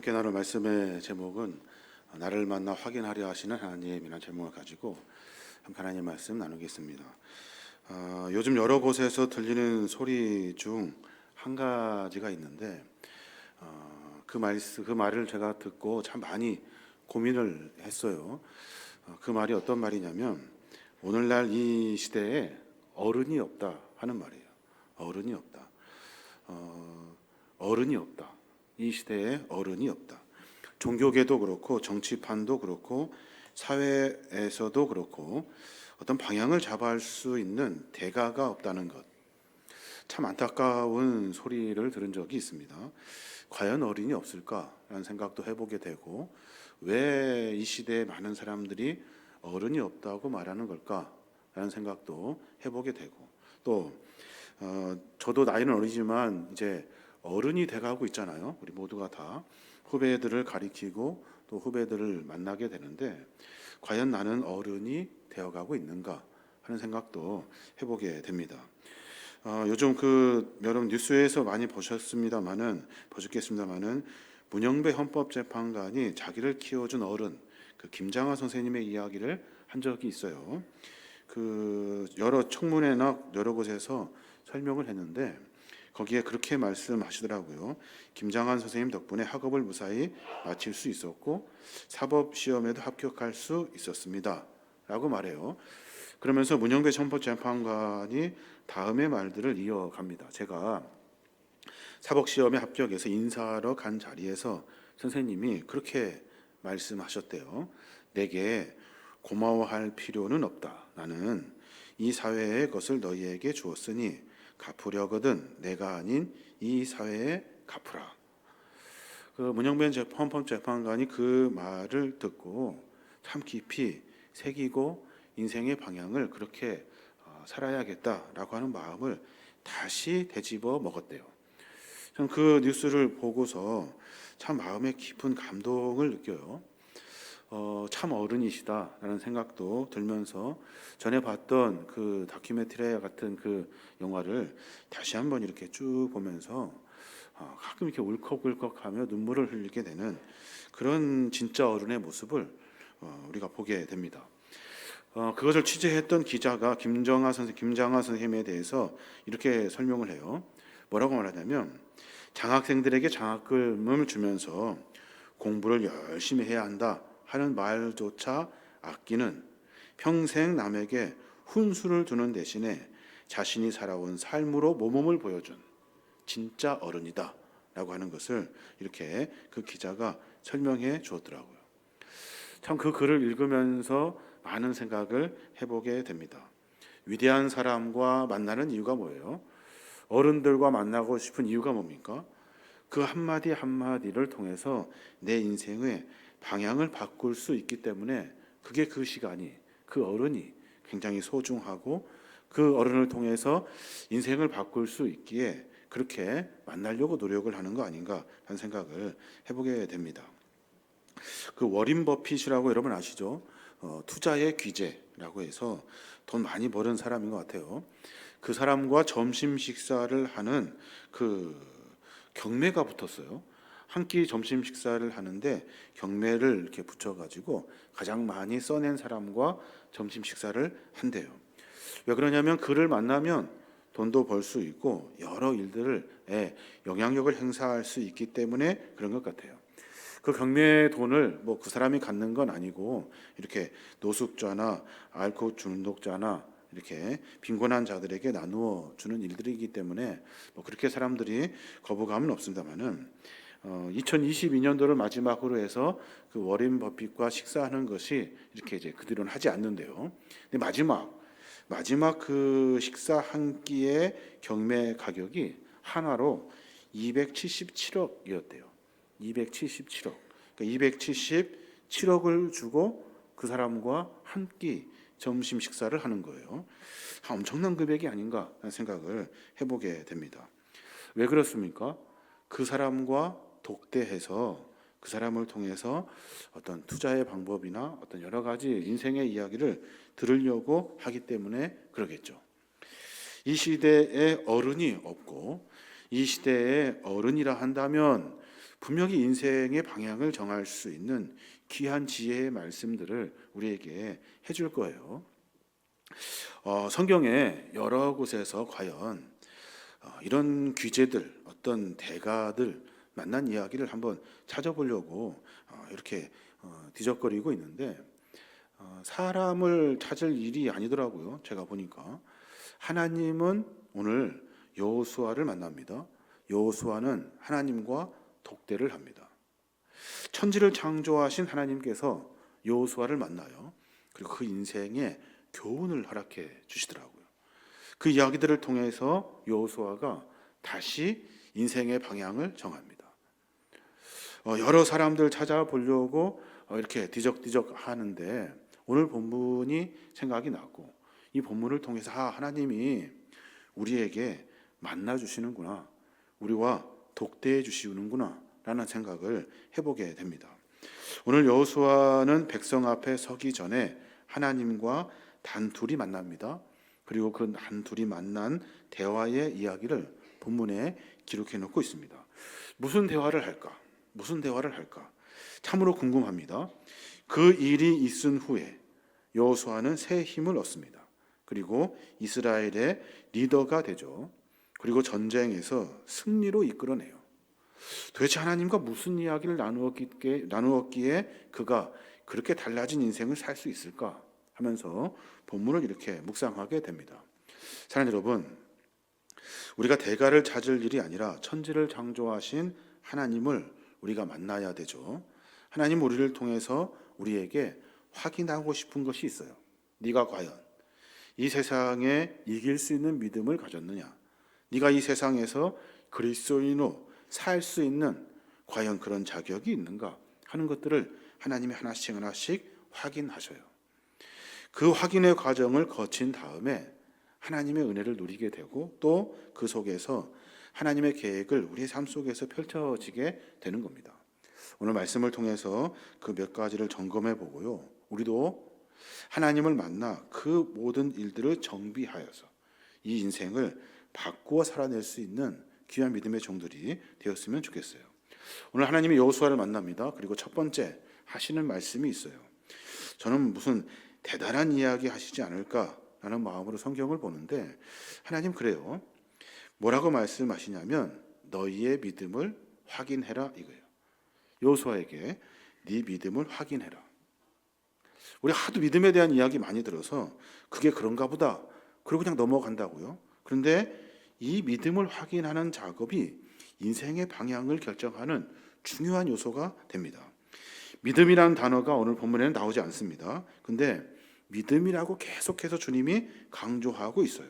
함께 나눌 말씀의 제목은 나를 만나 확인하려 하시는 하나님이라는 제목을 가지고 함께 하나님 말씀 나누겠습니다. 요즘 여러 곳에서 들리는 소리 중 한 가지가 있는데 그 말을 제가 듣고 참 많이 고민을 했어요. 그 말이 어떤 말이냐면 오늘날 이 시대에 어른이 없다 하는 말이에요. 어른이 없다. 어른이 없다. 이 시대에 어른이 없다. 종교계도 그렇고 정치판도 그렇고 사회에서도 그렇고 어떤 방향을 잡아할 수 있는 대가가 없다는 것. 참 안타까운 소리를 들은 적이 있습니다. 과연 어른이 없을까라는 생각도 해보게 되고 왜 이 시대에 많은 사람들이 어른이 없다고 말하는 걸까라는 생각도 해보게 되고 또 저도 나이는 어리지만 이제 어른이 돼가고 있잖아요. 우리 모두가 다 후배들을 가리키고 또 후배들을 만나게 되는데 과연 나는 어른이 되어가고 있는가 하는 생각도 해보게 됩니다. 요즘 여러분 뉴스에서 많이 보셨겠습니다만은 문영배 헌법재판관이 자기를 키워준 어른 김장하 선생님의 이야기를 한 적이 있어요. 여러 청문회나 여러 곳에서 설명을 했는데 거기에 그렇게 말씀하시더라고요. 김장한 선생님 덕분에 학업을 무사히 마칠 수 있었고 사법시험에도 합격할 수 있었습니다 라고 말해요. 그러면서 문영배 헌법재판관이 다음의 말들을 이어갑니다. 제가 사법시험에 합격해서 인사하러 간 자리에서 선생님이 그렇게 말씀하셨대요. 내게 고마워할 필요는 없다. 나는 이 사회의 것을 너희에게 주었으니 갚으려거든 내가 아닌 이 사회에 갚으라. 문영배 헌법재판관이 그 말을 듣고 참 깊이 새기고 인생의 방향을 그렇게 살아야겠다라고 하는 마음을 다시 되짚어 먹었대요. 저는 그 뉴스를 보고서 참 마음에 깊은 감동을 느껴요. 참 어른이시다라는 생각도 들면서 전에 봤던 그 다큐멘터리 같은 그 영화를 다시 한번 이렇게 쭉 보면서 가끔 이렇게 울컥울컥하며 눈물을 흘리게 되는 그런 진짜 어른의 모습을 우리가 보게 됩니다. 그것을 취재했던 기자가 김장하 선생님에 대해서 이렇게 설명을 해요. 뭐라고 말하냐면 장학생들에게 장학금을 주면서 공부를 열심히 해야 한다 하는 말조차 아끼는 평생 남에게 훈수를 두는 대신에 자신이 살아온 삶으로 모범을 보여준 진짜 어른이다 라고 하는 것을 이렇게 그 기자가 설명해 주었더라고요. 참 그 글을 읽으면서 많은 생각을 해보게 됩니다. 위대한 사람과 만나는 이유가 뭐예요? 어른들과 만나고 싶은 이유가 뭡니까? 그 한마디 한마디를 통해서 내 인생의 방향을 바꿀 수 있기 때문에 그게 그 시간이 그 어른이 굉장히 소중하고 그 어른을 통해서 인생을 바꿀 수 있기에 그렇게 만나려고 노력을 하는 거 아닌가 하는 생각을 해보게 됩니다. 워린 버핏이라고 여러분 아시죠? 투자의 귀재라고 해서 돈 많이 버는 사람인 것 같아요. 그 사람과 점심 식사를 하는 경매가 붙었어요. 한 끼 점심 식사를 하는데 경매를 이렇게 붙여가지고 가장 많이 써낸 사람과 점심 식사를 한대요. 왜 그러냐면 그를 만나면 돈도 벌 수 있고 여러 일들에 영향력을 행사할 수 있기 때문에 그런 것 같아요. 그 경매의 돈을 그 사람이 갖는 건 아니고 이렇게 노숙자나 알코올 중독자나 이렇게 빈곤한 자들에게 나누어 주는 일들이기 때문에 그렇게 사람들이 거부감은 없습니다만은 2022년도를 마지막으로 해서 그 워린 버핏과 식사하는 것이 이렇게 이제 그 뒤로는 하지 않는데요. 근데 마지막 그 식사 한 끼의 경매 가격이 한화로 277억이었대요. 277억. 그러니까 277억을 주고 그 사람과 한 끼 점심 식사를 하는 거예요. 엄청난 금액이 아닌가 하는 생각을 해보게 됩니다. 왜 그렇습니까? 그 사람과 독대해서 그 사람을 통해서 어떤 투자의 방법이나 어떤 여러 가지 인생의 이야기를 들으려고 하기 때문에 그러겠죠. 이 시대에 어른이 없고 이 시대에 어른이라 한다면 분명히 인생의 방향을 정할 수 있는 귀한 지혜의 말씀들을 우리에게 해줄 거예요. 성경의 여러 곳에서 과연 이런 귀재들, 어떤 대가들 만난 이야기를 한번 찾아보려고 이렇게 뒤적거리고 있는데 사람을 찾을 일이 아니더라고요. 제가 보니까 하나님은 오늘 여호수아를 만납니다. 여호수아는 하나님과 독대를 합니다. 천지를 창조하신 하나님께서 여호수아를 만나요. 그리고 그 인생에 교훈을 허락해 주시더라고요. 그 이야기들을 통해서 여호수아가 다시 인생의 방향을 정합니다. 여러 사람들 찾아보려고 이렇게 뒤적뒤적 하는데 오늘 본문이 생각이 났고 이 본문을 통해서 하나님이 우리에게 만나 주시는구나, 우리와 독대해 주시는구나 라는 생각을 해보게 됩니다. 오늘 여호수아는 백성 앞에 서기 전에 하나님과 단둘이 만납니다. 그리고 그 단둘이 만난 대화의 이야기를 본문에 기록해 놓고 있습니다. 무슨 대화를 할까? 무슨 대화를 할까? 참으로 궁금합니다. 그 일이 있은 후에 여호수아는 새 힘을 얻습니다. 그리고 이스라엘의 리더가 되죠. 그리고 전쟁에서 승리로 이끌어내요. 도대체 하나님과 무슨 이야기를 나누었기에 그가 그렇게 달라진 인생을 살 수 있을까 하면서 본문을 이렇게 묵상하게 됩니다. 사랑하는 여러분, 우리가 대가를 찾을 일이 아니라 천지를 창조하신 하나님을 우리가 만나야 되죠. 하나님 우리를 통해서 우리에게 확인하고 싶은 것이 있어요. 네가 과연 이 세상에 이길 수 있는 믿음을 가졌느냐? 네가 이 세상에서 그리스도인으로 살 수 있는 과연 그런 자격이 있는가 하는 것들을 하나님이 하나씩 하나씩 확인하셔요. 그 확인의 과정을 거친 다음에 하나님의 은혜를 누리게 되고 또 그 속에서 하나님의 계획을 우리의 삶 속에서 펼쳐지게 되는 겁니다. 오늘 말씀을 통해서 그 몇 가지를 점검해 보고요. 우리도 하나님을 만나 그 모든 일들을 정비하여서 이 인생을 바꾸어 살아낼 수 있는 귀한 믿음의 종들이 되었으면 좋겠어요. 오늘 하나님이 여호수아를 만납니다. 그리고 첫 번째 하시는 말씀이 있어요. 저는 무슨 대단한 이야기 하시지 않을까라는 마음으로 성경을 보는데 하나님 그래요. 뭐라고 말씀하시냐면 너희의 믿음을 확인해라 이거예요. 여호수아에게 네 믿음을 확인해라. 우리 하도 믿음에 대한 이야기 많이 들어서 그게 그런가 보다 그리고 그냥 넘어간다고요. 그런데 이 믿음을 확인하는 작업이 인생의 방향을 결정하는 중요한 요소가 됩니다. 믿음이라는 단어가 오늘 본문에는 나오지 않습니다. 근데 믿음이라고 계속해서 주님이 강조하고 있어요.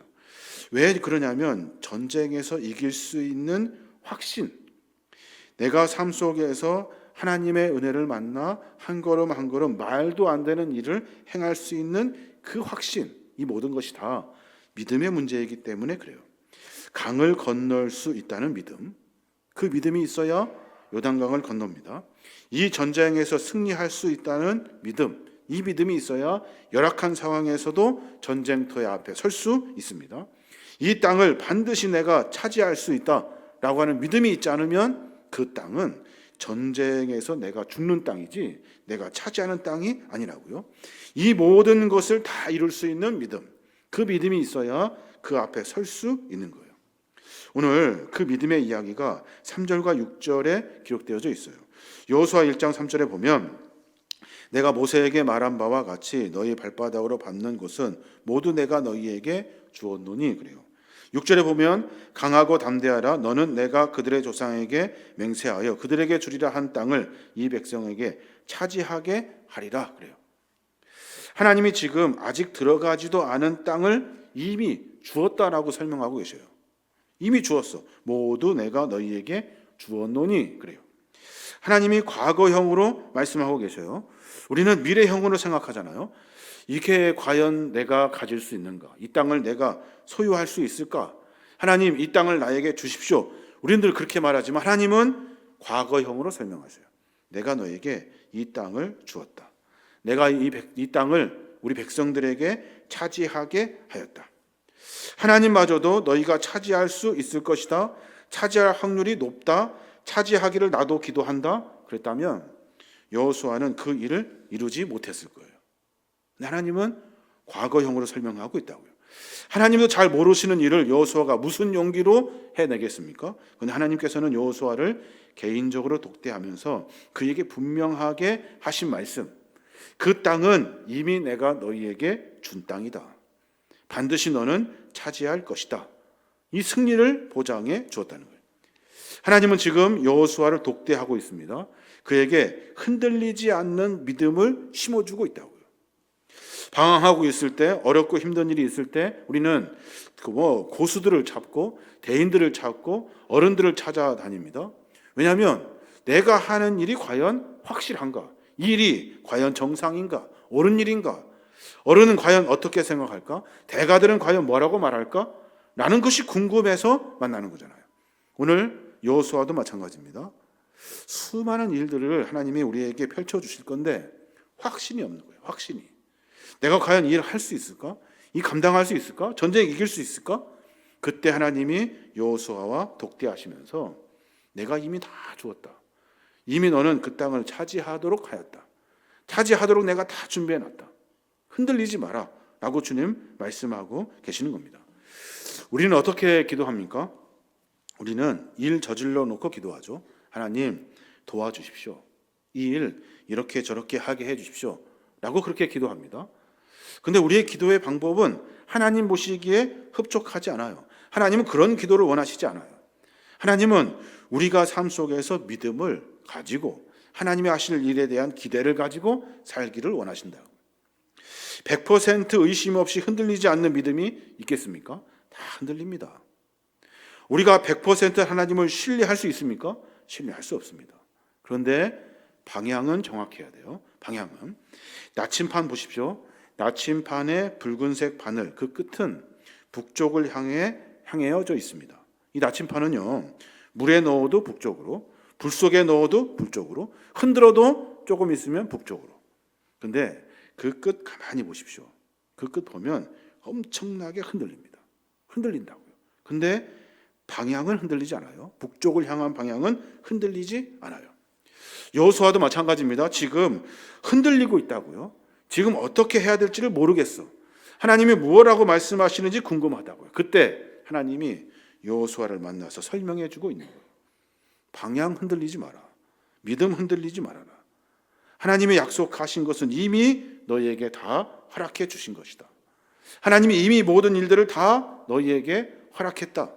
왜 그러냐면 전쟁에서 이길 수 있는 확신, 내가 삶 속에서 하나님의 은혜를 만나 한 걸음 한 걸음 말도 안 되는 일을 행할 수 있는 그 확신, 이 모든 것이 다 믿음의 문제이기 때문에 그래요. 강을 건널 수 있다는 믿음, 그 믿음이 있어야 요단강을 건넙니다. 이 전쟁에서 승리할 수 있다는 믿음, 이 믿음이 있어야 열악한 상황에서도 전쟁터의 앞에 설 수 있습니다. 이 땅을 반드시 내가 차지할 수 있다라고 하는 믿음이 있지 않으면 그 땅은 전쟁에서 내가 죽는 땅이지 내가 차지하는 땅이 아니라고요. 이 모든 것을 다 이룰 수 있는 믿음, 그 믿음이 있어야 그 앞에 설 수 있는 거예요. 오늘 그 믿음의 이야기가 3절과 6절에 기록되어져 있어요. 여호수아 1장 3절에 보면 내가 모세에게 말한 바와 같이 너희 발바닥으로 밟는 곳은 모두 내가 너희에게 주었노니 그래요. 6절에 보면 강하고 담대하라 너는 내가 그들의 조상에게 맹세하여 그들에게 주리라 한 땅을 이 백성에게 차지하게 하리라 그래요. 하나님이 지금 아직 들어가지도 않은 땅을 이미 주었다라고 설명하고 계셔요. 이미 주었어. 모두 내가 너희에게 주었노니 그래요. 하나님이 과거형으로 말씀하고 계셔요. 우리는 미래형으로 생각하잖아요. 이게 과연 내가 가질 수 있는가? 이 땅을 내가 소유할 수 있을까? 하나님 이 땅을 나에게 주십시오. 우리는 그렇게 말하지만 하나님은 과거형으로 설명하세요. 내가 너에게 이 땅을 주었다. 내가 이 땅을 우리 백성들에게 차지하게 하였다. 하나님마저도 너희가 차지할 수 있을 것이다. 차지할 확률이 높다. 차지하기를 나도 기도한다 그랬다면 여호수아는 그 일을 이루지 못했을 거예요. 근데 하나님은 과거형으로 설명하고 있다고요. 하나님도 잘 모르시는 일을 여호수아가 무슨 용기로 해내겠습니까? 그런데 하나님께서는 여호수아를 개인적으로 독대하면서 그에게 분명하게 하신 말씀, 그 땅은 이미 내가 너희에게 준 땅이다. 반드시 너는 차지할 것이다. 이 승리를 보장해 주었다는 거예요. 하나님은 지금 여호수아를 독대하고 있습니다. 그에게 흔들리지 않는 믿음을 심어주고 있다고요. 방황하고 있을 때, 어렵고 힘든 일이 있을 때 우리는 고수들을 찾고 대인들을 찾고 어른들을 찾아다닙니다. 왜냐하면 내가 하는 일이 과연 확실한가? 이 일이 과연 정상인가? 옳은 일인가? 어른은 과연 어떻게 생각할까? 대가들은 과연 뭐라고 말할까? 라는 것이 궁금해서 만나는 거잖아요. 오늘 여호수아도 마찬가지입니다. 수많은 일들을 하나님이 우리에게 펼쳐주실 건데 확신이 없는 거예요. 확신이. 내가 과연 이 일을 할 수 있을까? 이 감당할 수 있을까? 전쟁에 이길 수 있을까? 그때 하나님이 여호수아와 독대하시면서 내가 이미 다 주었다. 이미 너는 그 땅을 차지하도록 하였다. 차지하도록 내가 다 준비해놨다. 흔들리지 마라 라고 주님 말씀하고 계시는 겁니다. 우리는 어떻게 기도합니까? 우리는 일 저질러 놓고 기도하죠. 하나님 도와주십시오. 이 일 이렇게 저렇게 하게 해주십시오 라고 그렇게 기도합니다. 근데 우리의 기도의 방법은 하나님 보시기에 흡족하지 않아요. 하나님은 그런 기도를 원하시지 않아요. 하나님은 우리가 삶 속에서 믿음을 가지고 하나님이 하실 일에 대한 기대를 가지고 살기를 원하신다. 100% 의심 없이 흔들리지 않는 믿음이 있겠습니까? 다 흔들립니다. 우리가 100% 하나님을 신뢰할 수 있습니까? 신뢰할 수 없습니다. 그런데 방향은 정확해야 돼요. 방향은 나침판 보십시오. 나침판의 붉은색 바늘 그 끝은 북쪽을 향해져 있습니다. 이 나침판은요 물에 넣어도 북쪽으로, 불 속에 넣어도 북쪽으로, 흔들어도 조금 있으면 북쪽으로. 그런데 그 끝 가만히 보십시오. 그 끝 보면 엄청나게 흔들립니다. 흔들린다고요. 근데 방향은 흔들리지 않아요. 북쪽을 향한 방향은 흔들리지 않아요. 여호수아도 마찬가지입니다. 지금 흔들리고 있다고요. 지금 어떻게 해야 될지를 모르겠어. 하나님이 무엇라고 말씀하시는지 궁금하다고요. 그때 하나님이 여호수아를 만나서 설명해 주고 있는 거예요. 방향 흔들리지 마라. 믿음 흔들리지 말아라. 하나님이 약속하신 것은 이미 너희에게 다 허락해 주신 것이다. 하나님이 이미 모든 일들을 다 너희에게 허락했다.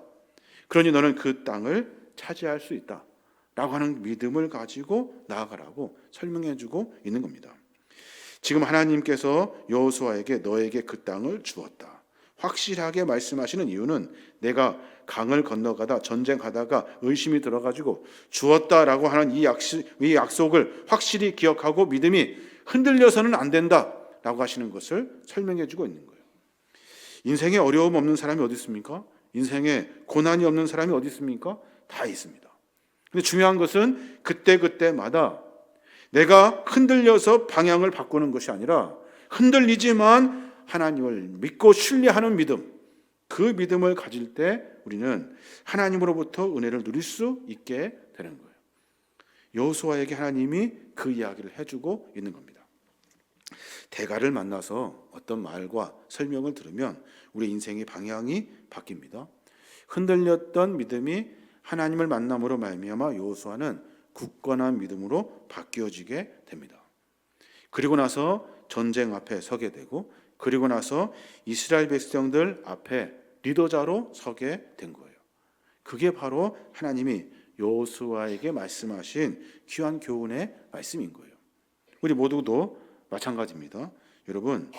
그러니 너는 그 땅을 차지할 수 있다 라고 하는 믿음을 가지고 나아가라고 설명해 주고 있는 겁니다. 지금 하나님께서 여호수아에게 너에게 그 땅을 주었다. 확실하게 말씀하시는 이유는 내가 강을 건너가다 전쟁하다가 의심이 들어가지고 주었다라고 하는 이 약속을 확실히 기억하고 믿음이 흔들려서는 안 된다라고 하시는 것을 설명해 주고 있는 거예요. 인생에 어려움 없는 사람이 어디 있습니까? 인생에 고난이 없는 사람이 어디 있습니까? 다 있습니다. 근데 중요한 것은 그때마다 내가 흔들려서 방향을 바꾸는 것이 아니라 흔들리지만 하나님을 믿고 신뢰하는 믿음, 그 믿음을 가질 때 우리는 하나님으로부터 은혜를 누릴 수 있게 되는 거예요. 여호수아에게 하나님이 그 이야기를 해주고 있는 겁니다. 대가를 만나서 어떤 말과 설명을 들으면 우리 인생의 방향이 바뀝니다. 흔들렸던 믿음이 하나님을 만남으로 말미암아 여호수아는 굳건한 믿음으로 바뀌어지게 됩니다. 그리고 나서 전쟁 앞에 서게 되고 그리고 나서 이스라엘 백성들 앞에 리더자로 서게 된 거예요. 그게 바로 하나님이 여호수아에게 말씀하신 귀한 교훈의 말씀인 거예요. 우리 모두도 마찬가지입니다. 여러분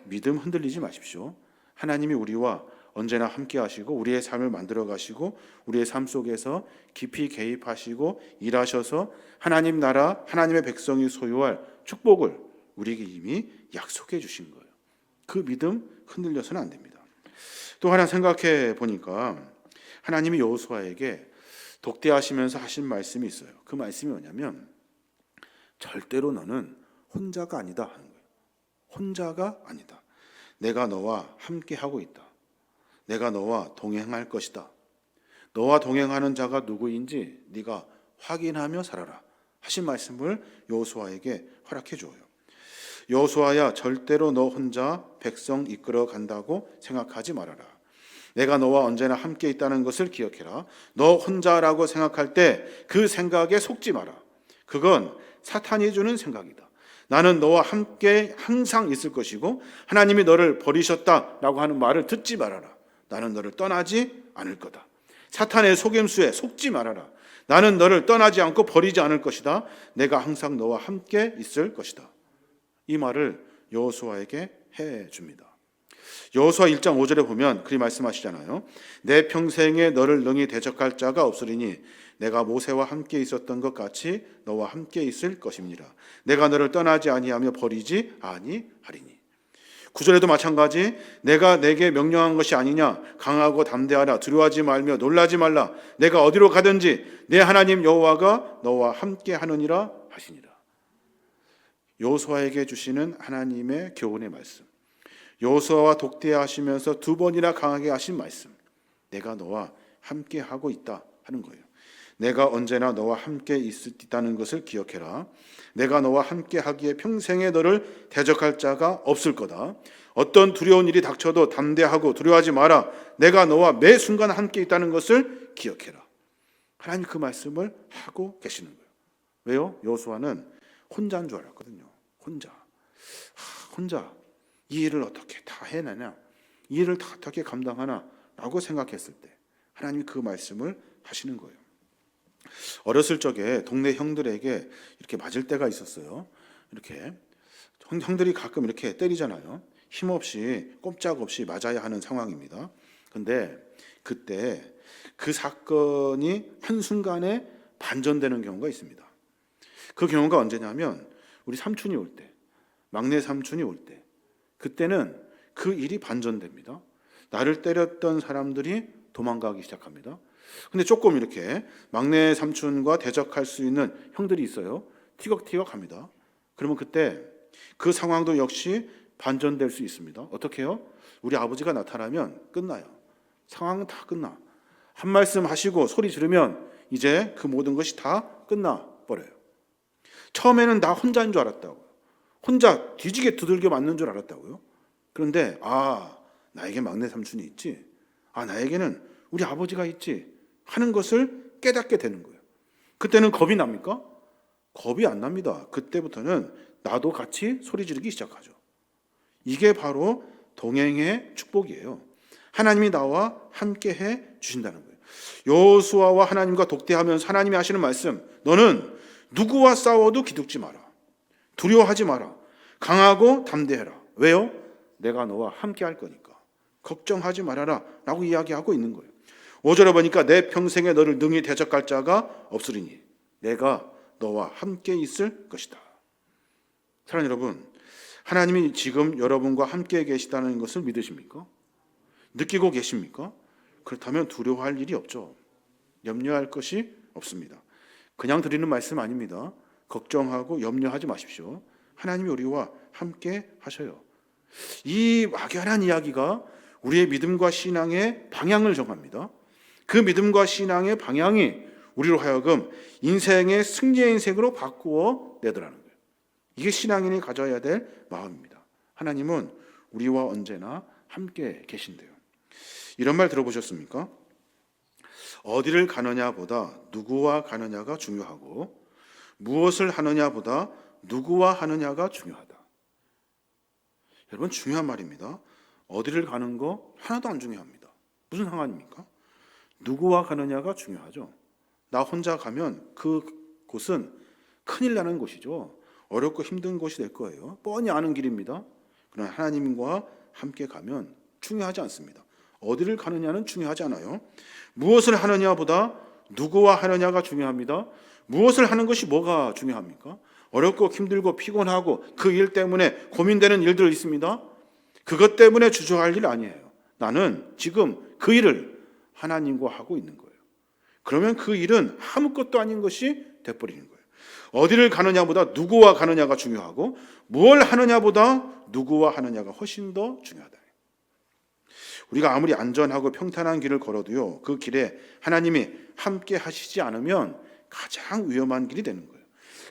믿음 흔들리지 마십시오. 하나님이 우리와 언제나 함께 하시고 우리의 삶을 만들어 가시고 우리의 삶 속에서 깊이 개입하시고 일하셔서 하나님 나라 하나님의 백성이 소유할 축복을 우리에게 이미 약속해 주신 거예요. 그 믿음 흔들려서는 안 됩니다. 또 하나 생각해 보니까 하나님이 여호수아에게 독대하시면서 하신 말씀이 있어요. 그 말씀이 뭐냐면 절대로 너는 혼자가 아니다 하는 거예요. 혼자가 아니다. 내가 너와 함께 하고 있다. 내가 너와 동행할 것이다. 너와 동행하는 자가 누구인지 네가 확인하며 살아라 하신 말씀을 여호수아에게 허락해 주어요. 여호수아야, 절대로 너 혼자 백성 이끌어 간다고 생각하지 말아라. 내가 너와 언제나 함께 있다는 것을 기억해라. 너 혼자라고 생각할 때 그 생각에 속지 마라. 그건 사탄이 주는 생각이다. 나는 너와 함께 항상 있을 것이고 하나님이 너를 버리셨다라고 하는 말을 듣지 말아라. 나는 너를 떠나지 않을 거다. 사탄의 속임수에 속지 말아라. 나는 너를 떠나지 않고 버리지 않을 것이다. 내가 항상 너와 함께 있을 것이다. 이 말을 여호수아에게 해줍니다. 여호수아 1장 5절에 보면 그리 말씀하시잖아요. 내 평생에 너를 능히 대적할 자가 없으리니 내가 모세와 함께 있었던 것 같이 너와 함께 있을 것입니다. 내가 너를 떠나지 아니하며 버리지 아니하리니. 9절에도 마찬가지, 내가 내게 명령한 것이 아니냐. 강하고 담대하라. 두려워하지 말며 놀라지 말라. 내가 어디로 가든지 내 하나님 여호와가 너와 함께 하느니라 하시니라. 여호수아에게 주시는 하나님의 교훈의 말씀, 여호수아와 독대하시면서 두 번이나 강하게 하신 말씀, 내가 너와 함께 하고 있다 하는 거예요. 내가 언제나 너와 함께 있다는 것을 기억해라. 내가 너와 함께 하기에 평생에 너를 대적할 자가 없을 거다. 어떤 두려운 일이 닥쳐도 담대하고 두려워하지 마라. 내가 너와 매 순간 함께 있다는 것을 기억해라. 하나님 그 말씀을 하고 계시는 거예요. 왜요? 여호수아는 혼자인 줄 알았거든요. 혼자 이 일을 어떻게 다 해내냐, 이 일을 다 어떻게 감당하나 라고 생각했을 때 하나님이 그 말씀을 하시는 거예요. 어렸을 적에 동네 형들에게 이렇게 맞을 때가 있었어요. 이렇게 형들이 가끔 이렇게 때리잖아요. 힘없이 꼼짝없이 맞아야 하는 상황입니다. 근데 그때 그 사건이 한순간에 반전되는 경우가 있습니다. 그 경우가 언제냐면 우리 삼촌이 올 때, 막내 삼촌이 올 때, 그때는 그 일이 반전됩니다. 나를 때렸던 사람들이 도망가기 시작합니다. 근데 조금 이렇게 막내 삼촌과 대적할 수 있는 형들이 있어요. 티격태격 합니다. 그러면 그때 그 상황도 역시 반전될 수 있습니다. 어떻게 해요? 우리 아버지가 나타나면 끝나요. 상황은 다 끝나. 한 말씀 하시고 소리 지르면 이제 그 모든 것이 다 끝나버려요. 처음에는 나 혼자인 줄 알았다고요. 혼자 뒤지게 두들겨 맞는 줄 알았다고요. 그런데 나에게 막내 삼촌이 있지, 나에게는 우리 아버지가 있지 하는 것을 깨닫게 되는 거예요. 그때는 겁이 납니까? 겁이 안 납니다. 그때부터는 나도 같이 소리 지르기 시작하죠. 이게 바로 동행의 축복이에요. 하나님이 나와 함께 해 주신다는 거예요. 여호수아와 하나님과 독대하면서 하나님이 하시는 말씀, 너는 누구와 싸워도 기죽지 마라. 두려워하지 마라. 강하고 담대해라. 왜요? 내가 너와 함께 할 거니까. 걱정하지 말아라 라고 이야기하고 있는 거예요. 5절에 보니까 내 평생에 너를 능히 대적할 자가 없으리니 내가 너와 함께 있을 것이다. 사랑하는 여러분, 하나님이 지금 여러분과 함께 계시다는 것을 믿으십니까? 느끼고 계십니까? 그렇다면 두려워할 일이 없죠. 염려할 것이 없습니다. 그냥 드리는 말씀 아닙니다. 걱정하고 염려하지 마십시오. 하나님이 우리와 함께 하셔요. 이 막연한 이야기가 우리의 믿음과 신앙의 방향을 정합니다. 그 믿음과 신앙의 방향이 우리로 하여금 인생의 승리의 인생으로 바꾸어 내더라는 거예요. 이게 신앙인이 가져야 될 마음입니다. 하나님은 우리와 언제나 함께 계신대요. 이런 말 들어보셨습니까? 어디를 가느냐보다 누구와 가느냐가 중요하고 무엇을 하느냐보다 누구와 하느냐가 중요하다. 여러분, 중요한 말입니다. 어디를 가는 거 하나도 안 중요합니다. 무슨 상관입니까? 누구와 가느냐가 중요하죠. 나 혼자 가면 그 곳은 큰일 나는 곳이죠. 어렵고 힘든 곳이 될 거예요. 뻔히 아는 길입니다. 그러나 하나님과 함께 가면 중요하지 않습니다. 어디를 가느냐는 중요하지 않아요. 무엇을 하느냐보다 누구와 하느냐가 중요합니다. 무엇을 하는 것이 뭐가 중요합니까? 어렵고 힘들고 피곤하고 그 일 때문에 고민되는 일들 있습니다. 그것 때문에 주저할 일 아니에요. 나는 지금 그 일을 하나님과 하고 있는 거예요. 그러면 그 일은 아무것도 아닌 것이 돼버리는 거예요. 어디를 가느냐보다 누구와 가느냐가 중요하고 무엇을 하느냐보다 누구와 하느냐가 훨씬 더 중요하다. 우리가 아무리 안전하고 평탄한 길을 걸어도요, 그 길에 하나님이 함께 하시지 않으면 가장 위험한 길이 되는 거예요.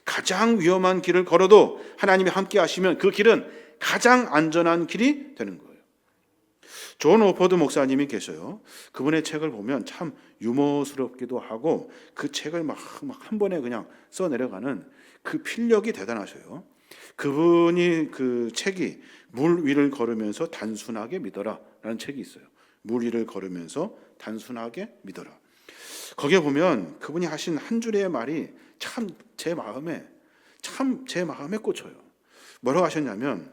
가장 위험한 길을 걸어도 하나님이 함께 하시면 그 길은 가장 안전한 길이 되는 거예요. 존 오포드 목사님이 계셔요. 그분의 책을 보면 참 유머스럽기도 하고 그 책을 막 한 번에 그냥 써 내려가는 그 필력이 대단하셔요. 그분이 그 책이 물 위를 걸으면서 단순하게 믿어라 라는 책이 있어요. 물 위를 걸으면서 단순하게 믿어라. 거기에 보면 그분이 하신 한 줄의 말이 참 제 마음에 꽂혀요. 뭐라고 하셨냐면,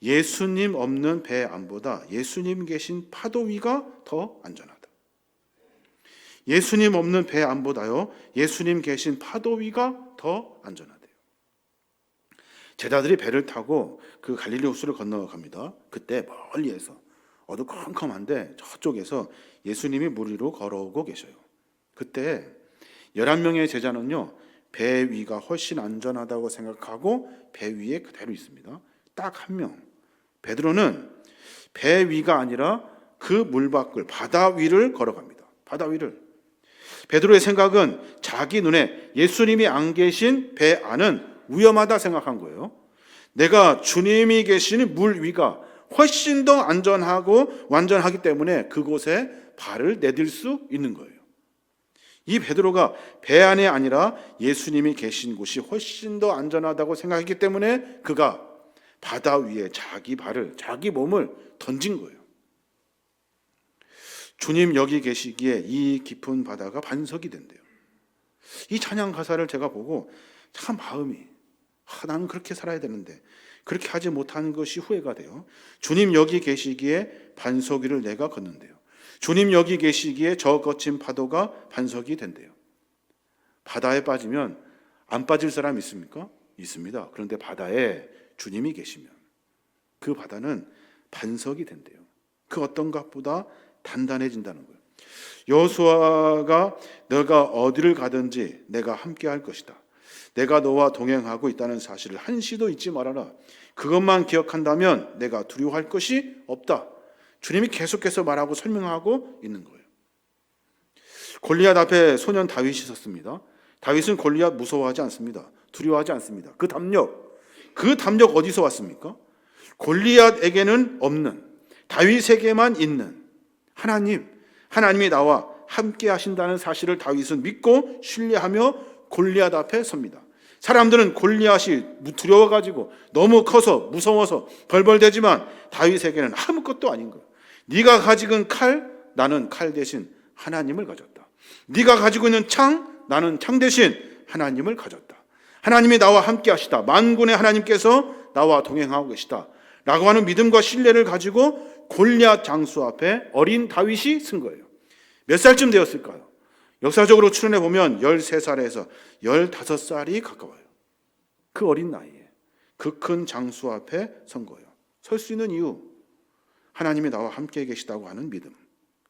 예수님 없는 배 안보다 예수님 계신 파도 위가 더 안전하다. 예수님 없는 배 안보다요, 예수님 계신 파도 위가 더 안전하대요. 제자들이 배를 타고 그 갈릴리 호수를 건너갑니다. 그때 멀리에서 어두컴컴한데 저쪽에서 예수님이 물 위로 걸어오고 계셔요. 그때 11명의 제자는요, 배 위가 훨씬 안전하다고 생각하고 배 위에 그대로 있습니다. 딱 한 명, 베드로는 배 위가 아니라 그 물 밖을, 바다 위를 걸어갑니다. 바다 위를. 베드로의 생각은 자기 눈에 예수님이 안 계신 배 안은 위험하다 생각한 거예요. 내가 주님이 계시는 물 위가 훨씬 더 안전하고 완전하기 때문에 그곳에 발을 내딜 수 있는 거예요. 이 베드로가 배 안에 아니라 예수님이 계신 곳이 훨씬 더 안전하다고 생각했기 때문에 그가 바다 위에 자기 발을, 자기 몸을 던진 거예요. 주님 여기 계시기에 이 깊은 바다가 반석이 된대요. 이 찬양 가사를 제가 보고 참 마음이, 나는 그렇게 살아야 되는데 그렇게 하지 못한 것이 후회가 돼요. 주님 여기 계시기에 반석 위를 내가 걷는데요. 주님 여기 계시기에 저 거친 파도가 반석이 된대요. 바다에 빠지면 안 빠질 사람 있습니까? 있습니다. 그런데 바다에 주님이 계시면 그 바다는 반석이 된대요. 그 어떤 것보다 단단해진다는 거예요. 여호수아가 너가 어디를 가든지 내가 함께 할 것이다. 내가 너와 동행하고 있다는 사실을 한시도 잊지 말아라. 그것만 기억한다면 내가 두려워할 것이 없다. 주님이 계속해서 말하고 설명하고 있는 거예요. 골리앗 앞에 소년 다윗이 섰습니다. 다윗은 골리앗 무서워하지 않습니다. 두려워하지 않습니다. 그 담력 어디서 왔습니까? 골리앗에게는 없는, 다윗에게만 있는 하나님이 나와 함께 하신다는 사실을 다윗은 믿고 신뢰하며 골리앗 앞에 섭니다. 사람들은 골리앗이 두려워가지고 너무 커서 무서워서 벌벌대지만 다윗에게는 아무것도 아닌 거예요. 네가 가지고 있는 칼, 나는 칼 대신 하나님을 가졌다. 네가 가지고 있는 창, 나는 창 대신 하나님을 가졌다. 하나님이 나와 함께 하시다. 만군의 하나님께서 나와 동행하고 계시다 라고 하는 믿음과 신뢰를 가지고 골리앗 장수 앞에 어린 다윗이 쓴 거예요. 몇 살쯤 되었을까요? 역사적으로 추론해 보면 13살에서 15살이 가까워요. 그 어린 나이에 그 큰 장수 앞에 선 거예요. 설 수 있는 이유, 하나님이 나와 함께 계시다고 하는 믿음.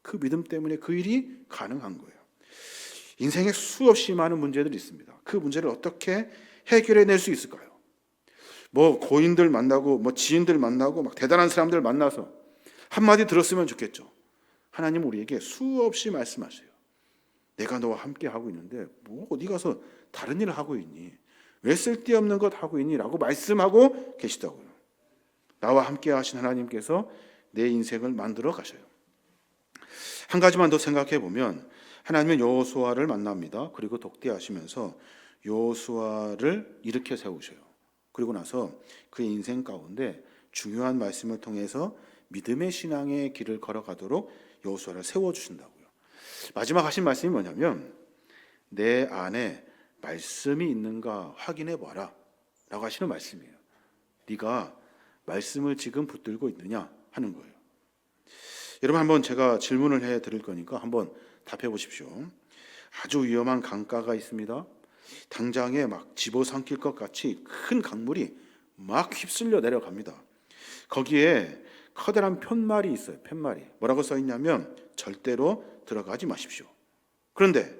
그 믿음 때문에 그 일이 가능한 거예요. 인생에 수없이 많은 문제들이 있습니다. 그 문제를 어떻게 해결해낼 수 있을까요? 고인들 만나고 지인들 만나고 막 대단한 사람들 만나서 한마디 들었으면 좋겠죠. 하나님 우리에게 수없이 말씀하세요. 내가 너와 함께 하고 있는데 어디 가서 다른 일을 하고 있니? 왜 쓸데없는 것 하고 있니? 라고 말씀하고 계시다고요. 나와 함께 하신 하나님께서 내 인생을 만들어 가셔요. 한 가지만 더 생각해 보면 하나님은 여호수아를 만납니다. 그리고 독대하시면서 여호수아를 일으켜 세우셔요. 그리고 나서 그의 인생 가운데 중요한 말씀을 통해서 믿음의 신앙의 길을 걸어가도록 여호수아를 세워주신다고요. 마지막 하신 말씀이 뭐냐면 내 안에 말씀이 있는가 확인해 봐라 라고 하시는 말씀이에요. 네가 말씀을 지금 붙들고 있느냐 하는 거예요. 여러분 한번 제가 질문을 해 드릴 거니까 한번 답해 보십시오. 아주 위험한 강가가 있습니다. 당장에 막 집어삼킬 것 같이 큰 강물이 막 휩쓸려 내려갑니다. 거기에 커다란 푯말이 있어요. 푯말이 뭐라고 써 있냐면 절대로 들어가지 마십시오. 그런데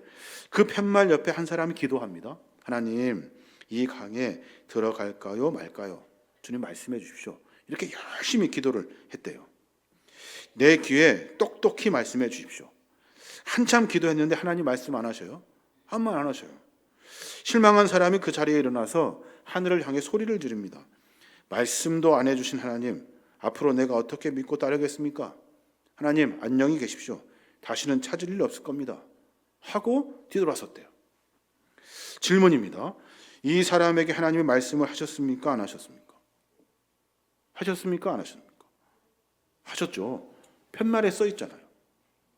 그 푯말 옆에 한 사람이 기도합니다. 하나님, 이 강에 들어갈까요 말까요? 주님 말씀해 주십시오. 이렇게 열심히 기도를 했대요. 내 귀에 똑똑히 말씀해 주십시오. 한참 기도했는데 하나님 말씀 안 하셔요. 한 말 안 하셔요. 실망한 사람이 그 자리에 일어나서 하늘을 향해 소리를 지릅니다. 말씀도 안 해주신 하나님, 앞으로 내가 어떻게 믿고 따르겠습니까? 하나님, 안녕히 계십시오. 다시는 찾을 일 없을 겁니다. 하고 뒤돌아섰대요. 질문입니다. 이 사람에게 하나님의 말씀을 하셨습니까? 안 하셨습니까? 하셨습니까? 안 하셨습니까? 하셨죠. 팻말에 써 있잖아요.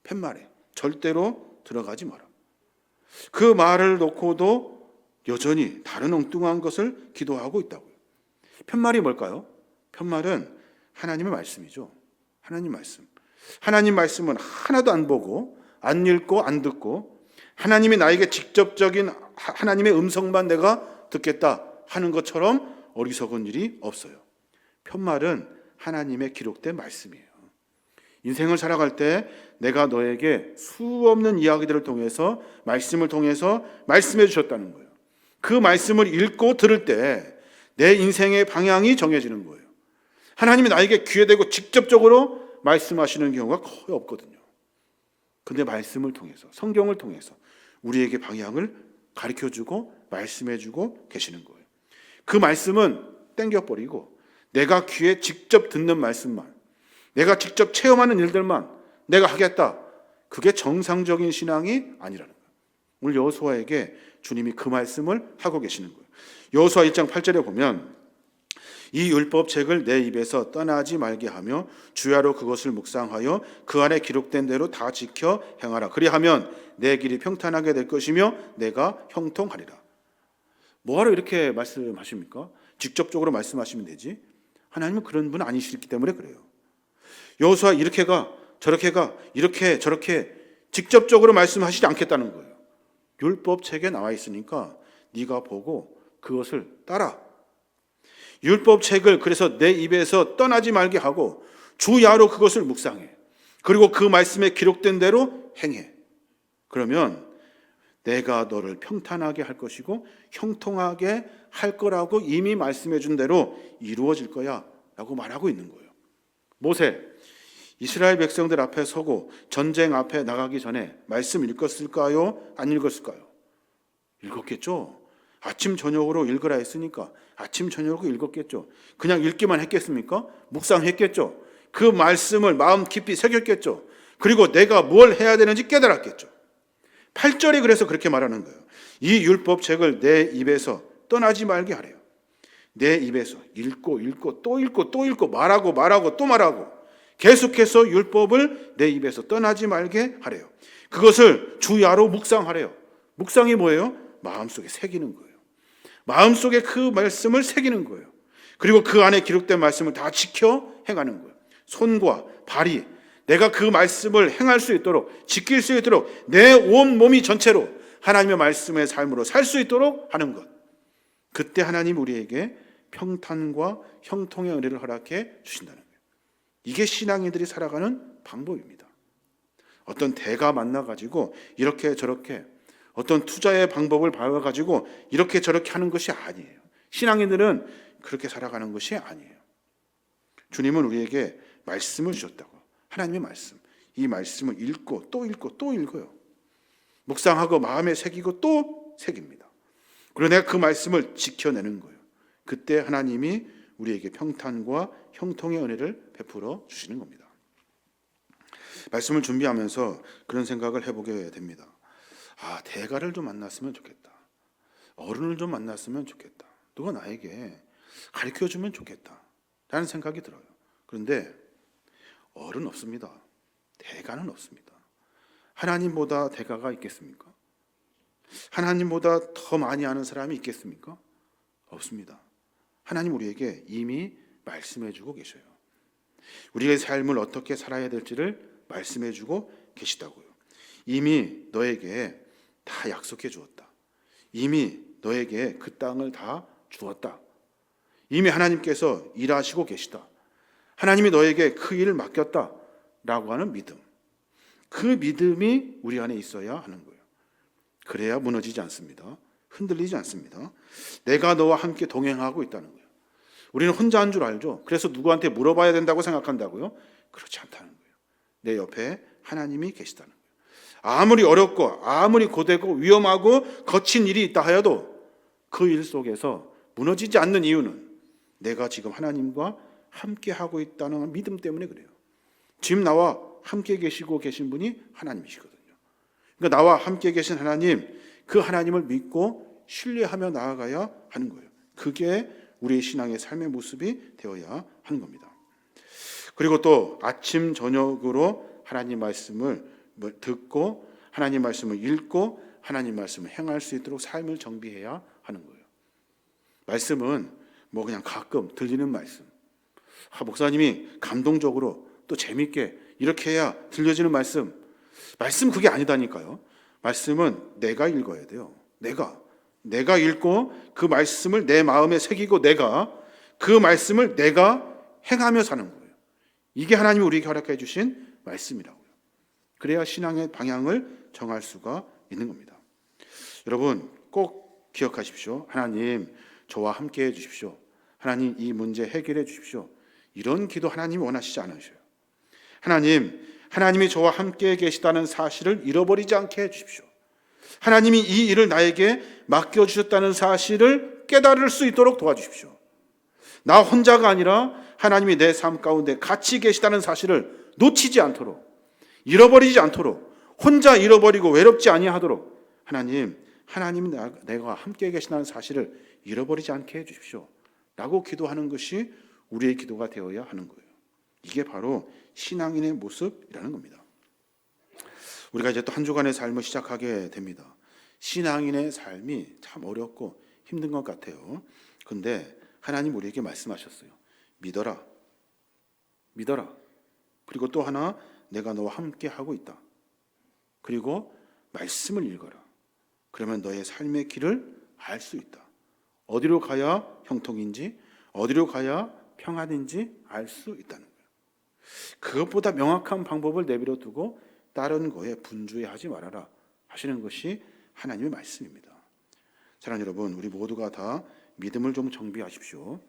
팻말에 절대로 들어가지 마라. 그 말을 놓고도 여전히 다른 엉뚱한 것을 기도하고 있다고요. 팻말이 뭘까요? 팻말은 하나님의 말씀이죠. 하나님 말씀. 하나님 말씀은 하나도 안 보고 안 읽고 안 듣고 하나님이 나에게 직접적인 하나님의 음성만 내가 듣겠다 하는 것처럼 어리석은 일이 없어요. 팻말은 하나님의 기록된 말씀이에요. 인생을 살아갈 때 내가 너에게 수없는 이야기들을 통해서 말씀을 통해서 말씀해 주셨다는 거예요. 그 말씀을 읽고 들을 때 내 인생의 방향이 정해지는 거예요. 하나님이 나에게 귀에 대고 직접적으로 말씀하시는 경우가 거의 없거든요. 근데 말씀을 통해서, 성경을 통해서 우리에게 방향을 가르쳐주고 말씀해주고 계시는 거예요. 그 말씀은 땡겨버리고 내가 귀에 직접 듣는 말씀만, 내가 직접 체험하는 일들만 내가 하겠다. 그게 정상적인 신앙이 아니라는 거예요. 오늘 여호수아에게 주님이 그 말씀을 하고 계시는 거예요. 여호수아 1장 8절에 보면 이 율법책을 내 입에서 떠나지 말게 하며 주야로 그것을 묵상하여 그 안에 기록된 대로 다 지켜 행하라. 그리하면 내 길이 평탄하게 될 것이며 내가 형통하리라. 뭐하러 이렇게 말씀하십니까? 직접적으로 말씀하시면 되지. 하나님은 그런 분 아니시기 때문에 그래요. 여호수아 이렇게 가 저렇게 가 이렇게 저렇게 직접적으로 말씀하시지 않겠다는 거예요. 율법책에 나와 있으니까 네가 보고 그것을 따라. 율법책을 그래서 내 입에서 떠나지 말게 하고 주야로 그것을 묵상해. 그리고 그 말씀에 기록된 대로 행해. 그러면 내가 너를 평탄하게 할 것이고 형통하게 할 거라고 이미 말씀해 준 대로 이루어질 거야 라고 말하고 있는 거예요. 모세, 이스라엘 백성들 앞에 서고 전쟁 앞에 나가기 전에 말씀 읽었을까요? 안 읽었을까요? 읽었겠죠. 아침 저녁으로 읽으라 했으니까 아침 저녁으로 읽었겠죠. 그냥 읽기만 했겠습니까? 묵상했겠죠. 그 말씀을 마음 깊이 새겼겠죠. 그리고 내가 뭘 해야 되는지 깨달았겠죠. 8절이 그래서 그렇게 말하는 거예요. 이 율법책을 내 입에서 떠나지 말게 하래요. 내 입에서 읽고 또 읽고 또 읽고 말하고 또 말하고 계속해서 율법을 내 입에서 떠나지 말게 하래요. 그것을 주야로 묵상하래요. 묵상이 뭐예요? 마음속에 새기는 거예요. 마음속에 그 말씀을 새기는 거예요. 그리고 그 안에 기록된 말씀을 다 지켜 행하는 거예요. 손과 발이 내가 그 말씀을 행할 수 있도록 지킬 수 있도록 내 온 몸이 전체로 하나님의 말씀의 삶으로 살 수 있도록 하는 것. 그때 하나님 우리에게 평탄과 형통의 은혜를 허락해 주신다는 거예요. 이게 신앙인들이 살아가는 방법입니다. 어떤 대가 만나가지고 이렇게 저렇게 어떤 투자의 방법을 봐가지고 이렇게 저렇게 하는 것이 아니에요. 신앙인들은 그렇게 살아가는 것이 아니에요. 주님은 우리에게 말씀을 주셨다고. 하나님의 말씀. 이 말씀을 읽고 또 읽어요. 묵상하고 마음에 새기고 또 새깁니다. 그리고 내가 그 말씀을 지켜내는 거예요. 그때 하나님이 우리에게 평탄과 형통의 은혜를 베풀어 주시는 겁니다. 말씀을 준비하면서 그런 생각을 해보게 됩니다. 대가를 좀 만났으면 좋겠다. 어른을 좀 만났으면 좋겠다. 누가 나에게 가르쳐주면 좋겠다. 라는 생각이 들어요. 그런데 어른 없습니다. 대가는 없습니다. 하나님보다 대가가 있겠습니까? 하나님보다 더 많이 아는 사람이 있겠습니까? 없습니다. 하나님 우리에게 이미 말씀해주고 계셔요. 우리의 삶을 어떻게 살아야 될지를 말씀해주고 계시다고요. 이미 너에게 다 약속해 주었다. 이미 너에게 그 땅을 다 주었다. 이미 하나님께서 일하시고 계시다. 하나님이 너에게 그 일을 맡겼다 라고 하는 믿음. 그 믿음이 우리 안에 있어야 하는 거예요. 그래야 무너지지 않습니다. 흔들리지 않습니다. 내가 너와 함께 동행하고 있다는 거예요. 우리는 혼자 한 줄 알죠. 그래서 누구한테 물어봐야 된다고 생각한다고요? 그렇지 않다는 거예요. 내 옆에 하나님이 계시다는 거예요. 아무리 어렵고 아무리 고되고 위험하고 거친 일이 있다 하여도 그 일 속에서 무너지지 않는 이유는 내가 지금 하나님과 함께 하고 있다는 믿음 때문에 그래요. 지금 나와 함께 계시고 계신 분이 하나님이시거든요. 그러니까 나와 함께 계신 하나님, 그 하나님을 믿고 신뢰하며 나아가야 하는 거예요. 그게 우리의 신앙의 삶의 모습이 되어야 하는 겁니다. 그리고 또 아침 저녁으로 하나님 말씀을 듣고 하나님 말씀을 읽고 하나님 말씀을 행할 수 있도록 삶을 정비해야 하는 거예요. 말씀은 뭐 그냥 가끔 들리는 말씀, 목사님이 감동적으로 또 재밌게 이렇게 해야 들려지는 말씀 그게 아니다니까요. 말씀은 내가 읽어야 돼요. 내가 읽고 그 말씀을 내 마음에 새기고 내가 그 말씀을 내가 행하며 사는 거예요. 이게 하나님이 우리에게 허락해 주신 말씀이라고요. 그래야 신앙의 방향을 정할 수가 있는 겁니다. 여러분 꼭 기억하십시오. 하나님 저와 함께 해 주십시오. 하나님 이 문제 해결해 주십시오. 이런 기도 하나님이 원하시지 않으셔요. 하나님이 저와 함께 계시다는 사실을 잃어버리지 않게 해 주십시오. 하나님이 이 일을 나에게 맡겨주셨다는 사실을 깨달을 수 있도록 도와주십시오. 나 혼자가 아니라 하나님이 내 삶 가운데 같이 계시다는 사실을 놓치지 않도록, 잃어버리지 않도록, 혼자 잃어버리고 외롭지 아니하도록 하나님이 내가 함께 계시다는 사실을 잃어버리지 않게 해주십시오 라고 기도하는 것이 우리의 기도가 되어야 하는 거예요. 이게 바로 신앙인의 모습이라는 겁니다. 우리가 이제 또 한 주간의 삶을 시작하게 됩니다. 신앙인의 삶이 참 어렵고 힘든 것 같아요. 근데 하나님 우리에게 말씀하셨어요. 믿어라. 그리고 또 하나, 내가 너와 함께 하고 있다. 그리고 말씀을 읽어라. 그러면 너의 삶의 길을 알 수 있다. 어디로 가야 형통인지, 어디로 가야 평안인지 알 수 있다는 거예요. 그것보다 명확한 방법을 내버려 두고 다른 거에 분주해하지 말아라 하시는 것이 하나님의 말씀입니다. 사랑하는 여러분, 우리 모두가 다 믿음을 좀 정비하십시오.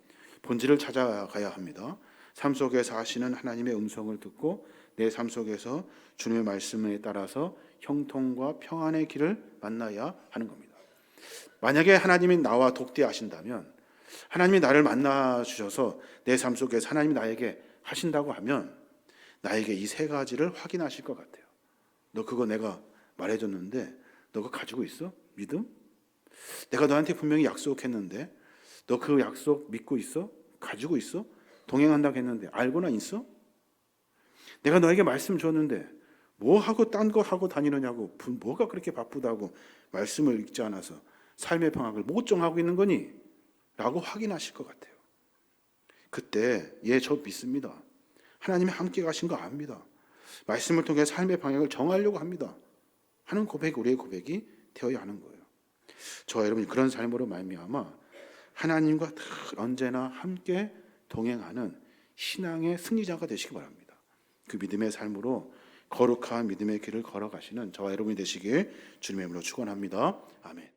본질을 찾아가야 합니다. 삶 속에서 하시는 하나님의 음성을 듣고 내 삶 속에서 주님의 말씀에 따라서 형통과 평안의 길을 만나야 하는 겁니다. 만약에 하나님이 나와 독대하신다면, 하나님이 나를 만나 주셔서 내 삶 속에서 하나님이 나에게 하신다고 하면 나에게 이 세 가지를 확인하실 것 같아요. 너 그거 내가 말해줬는데 너 그거 가지고 있어? 믿음? 내가 너한테 분명히 약속했는데 너 그 약속 믿고 있어? 가지고 있어? 동행한다고 했는데 알고나 있어? 내가 너에게 말씀 줬는데 뭐 하고 딴 거 하고 다니느냐고, 뭐가 그렇게 바쁘다고 말씀을 읽지 않아서 삶의 방향을 못 정하고 있는 거니? 라고 확인하실 것 같아요. 그때 저 믿습니다. 하나님이 함께 가신 거 압니다. 말씀을 통해 삶의 방향을 정하려고 합니다 하는 고백, 우리의 고백이 되어야 하는 거예요. 저와 여러분이 그런 삶으로 말미암아 하나님과 언제나 함께 동행하는 신앙의 승리자가 되시기 바랍니다. 그 믿음의 삶으로 거룩한 믿음의 길을 걸어가시는 저와 여러분이 되시길 주님의 이름으로 축원합니다. 아멘.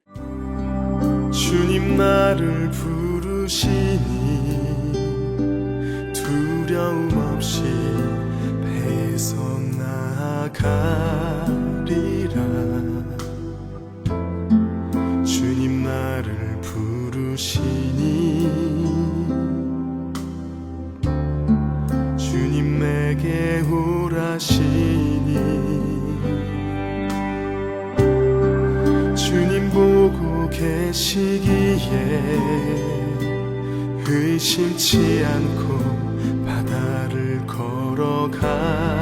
주님 나를 부르시니 두려움 없이 배서 나아가리라. 주님 나를 부르시니 주님 내게 오라시니 주님 보고 계시기에 의심치 않고 바다를 걸어가